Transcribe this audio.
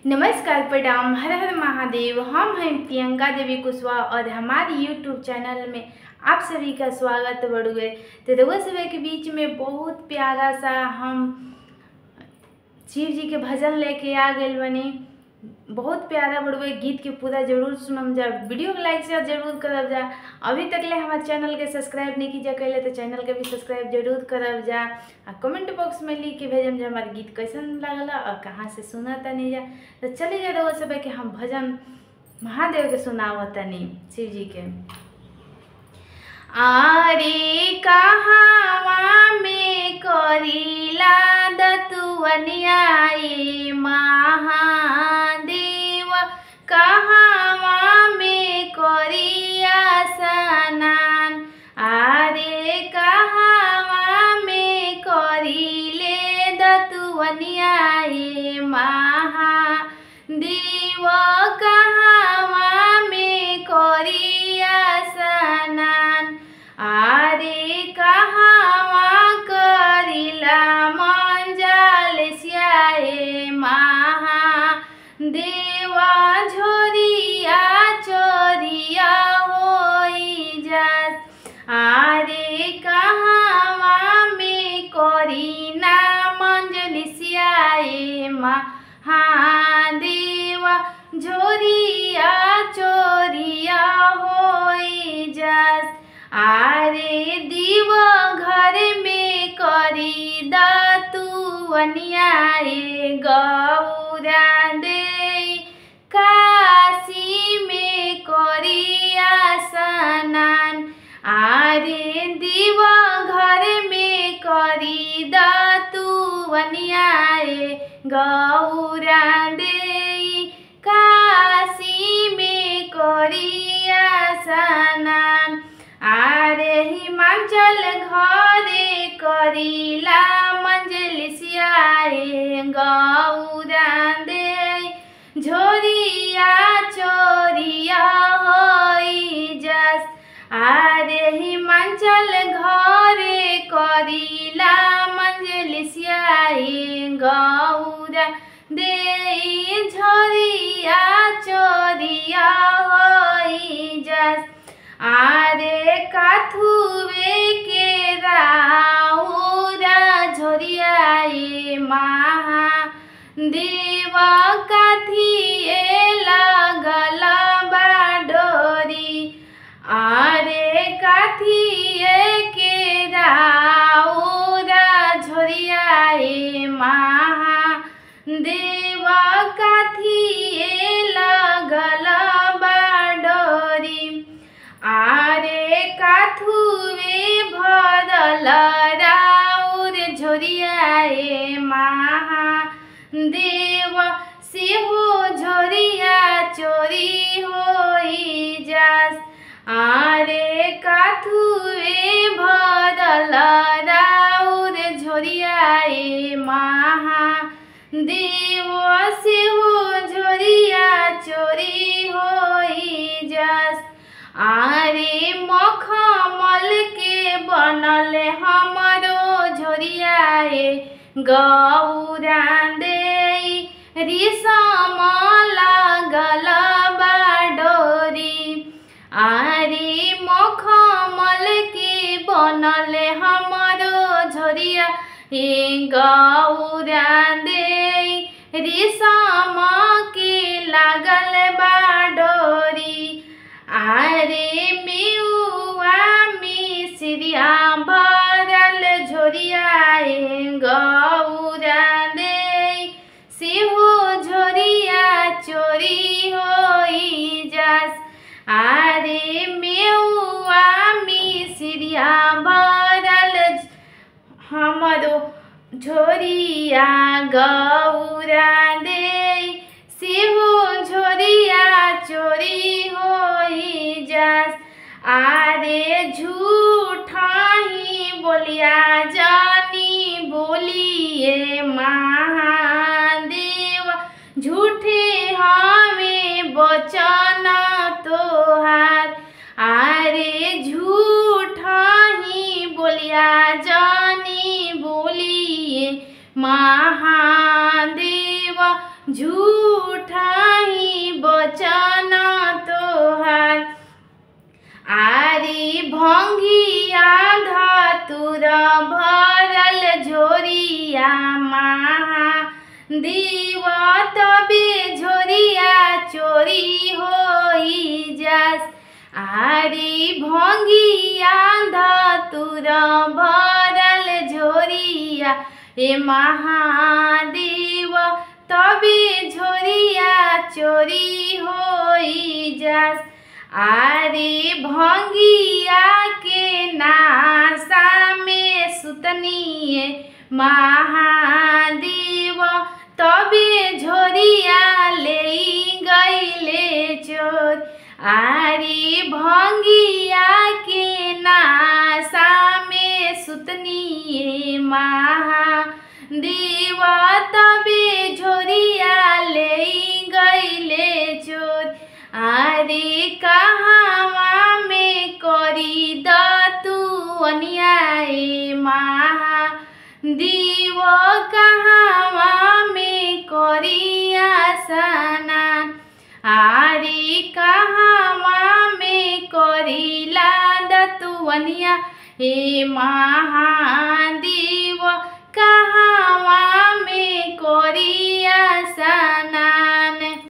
नमस्कार, प्रणाम, हर हर महादेव। हम हैं प्रियंका देवी कुशवाहा और हमारे यूट्यूब चैनल में आप सभी का स्वागत बड़ुए। तो रउआ सभी के बीच में बहुत प्यारा सा हम शिव जी के भजन लेके आ गए बनी। बहुत प्यारा बड़ुए गीत के पूरा जरूर सुनम जा। वीडियो को लाइक शेयर जरूर करब जा। अभी तक ले हमारे चैनल के सब्सक्राइब नहीं कीजिए कैले तो चैनल के भी सब्सक्राइब जरूर करब जा। आ कमेंट बॉक्स में लिख के भेजम जा हमारे गीत कैसन लगला और कहाँ से सुना तनी जा। तो चले जा रहो सब के हम भजन महादेव के सुनाव तनी शिव जी के। आरे कहावा में करीला दतुवनियाए महादेव, कहावा में करिया स्नान। आरे कहावा में करीले दतुवनियाए महादेव, कहावा में करिया स्नान। आरे कहावा करिला मंजल सियाए महादेव, झोरिया चोरिया होई जास। आरे कहावा में करीना मंजल सियाए महादेव, झोरिया चोरिया होई जास। आरे दीव घर में करी दतुवनियाए गौरा दे, काशी में करिया स्नान। आरे दीव घर में करी दतुवनियाए गौरा दे, काशी में करिया स्नान। आरे हिमाचल घरे करीला मंजल सियाए गौरा दे, झोरिया चोरिया होई जस। आरे हिमाचल घरे करीला मंजल सियाए गौरा दे, झोरिया चोरिया होई जस। आरे काथुवे के राउरा झोरियाए महादेव, काथिए लगल बाडोरी। आरे काथिए के राउरा झोरियाए महादेव, काथिए लगल बाडोरी। आरे काथुवे भरल राउर झोरियाए महादेव, सेहो झोरिया चोरी होई जास। आरे काथुवे भरल राउर झोरियाए महादेव, सेहो झोरिया चोरी होई जास। आरे मखमल के बनल हमरो झोरियाए गौरा दे, रेशम लागल बाडोरी। आरे मखमल के बनल हमरो झोरियाए गौरा दे, रेशम के लागल बाडोरी। आरे मेउआ मिसरिया भरल झोरियाए गौरा दे, सेहो झोरिया चोरी होई जास। आरे मेउआ मिसरिया भरल हमरो झोरिया गौरा दे, सेहो झोरिया चोरी होई जास। आरे झूठा ही बोलिया जानी बोलिए महादेव, झूठे हमें बचन तोहार। आरे झूठा ही बोलिया जानी बोलिए महादेव, झूठे झूठा ही बचन तोहार। आरी भंगिया धतुर भरल झोरिया महादेव तबे झोरिया चोरी होई जास। आरी भंगिया धतुर भरल झोरिया ए महादेव तबे झोरिया चोरी होई जास। आरे भंगिया के नासा में सुतनिए महादेव तबे झोरिया ले गईले चोर। आरे भंगिया के नासा में सुतनिए महादेव तबे झोरिया ले गईले चोर। आरे कहवा में करी दतुअनियाए महादेव कहवा में करी स्नान। आरे कहवा में करीला दतुअनिया हे महादेव कहवा में करी स्नान।